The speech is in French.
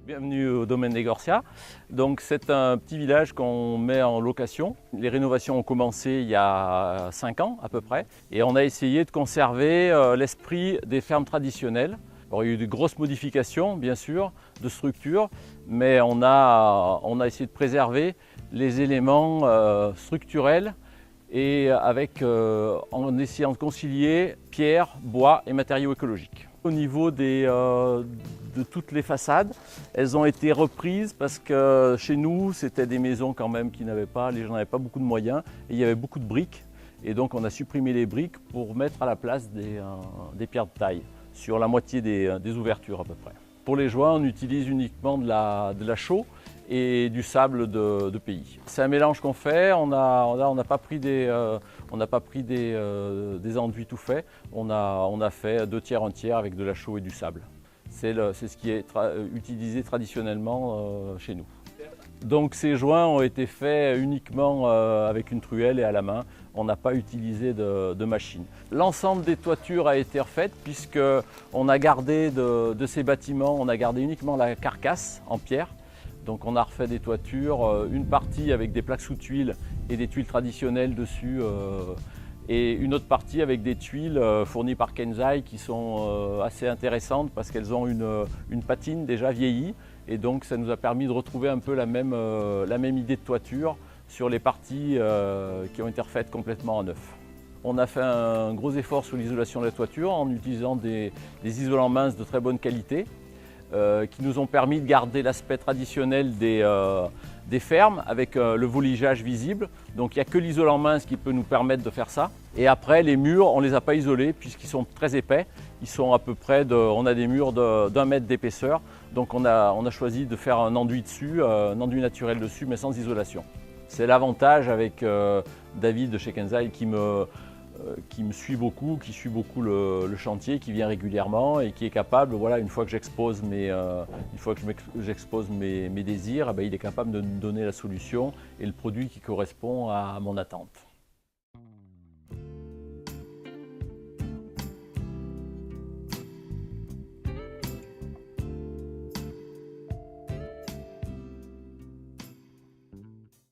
Bienvenue au domaine des Gorcia. Donc c'est un petit village qu'on met en location. Les rénovations ont commencé il y a 5 ans à peu près et on a essayé de conserver l'esprit des fermes traditionnelles. Alors, il y a eu de grosses modifications bien sûr de structure, mais on a essayé de préserver les éléments structurels et en essayant de concilier pierre, bois et matériaux écologiques. Au niveau de toutes les façades, elles ont été reprises parce que chez nous, c'était des maisons quand même les gens n'avaient pas beaucoup de moyens et il y avait beaucoup de briques. Et donc on a supprimé les briques pour mettre à la place des pierres de taille sur la moitié des ouvertures à peu près. Pour les joints, on utilise uniquement de la chaux et du sable de pays. C'est un mélange qu'on fait, on n'a pas pris des enduits tout faits, on a fait 2 tiers, 1 tiers avec de la chaux et du sable. C'est ce qui est utilisé traditionnellement chez nous. Donc ces joints ont été faits uniquement avec une truelle et à la main. On n'a pas utilisé de machine. L'ensemble des toitures a été refait puisqu'on a gardé de ces bâtiments, on a gardé uniquement la carcasse en pierre. Donc on a refait des toitures, une partie avec des plaques sous tuiles et des tuiles traditionnelles dessus et une autre partie avec des tuiles fournies par Kenzai qui sont assez intéressantes parce qu'elles ont une patine déjà vieillie et donc ça nous a permis de retrouver un peu la même idée de toiture sur les parties qui ont été refaites complètement en neuf. On a fait un gros effort sur l'isolation de la toiture en utilisant des isolants minces de très bonne qualité qui nous ont permis de garder l'aspect traditionnel des fermes avec le voligeage visible. Donc il n'y a que l'isolant mince qui peut nous permettre de faire ça. Et après les murs, on ne les a pas isolés puisqu'ils sont très épais. Ils sont à peu près on a des murs d'1 mètre d'épaisseur. Donc on a choisi de faire un enduit dessus, un enduit naturel dessus mais sans isolation. C'est l'avantage avec David de chez Kenzai qui me suit beaucoup, qui suit beaucoup le chantier, qui vient régulièrement et qui est capable, voilà, une fois que j'expose mes désirs, il est capable de me donner la solution et le produit qui correspond à mon attente.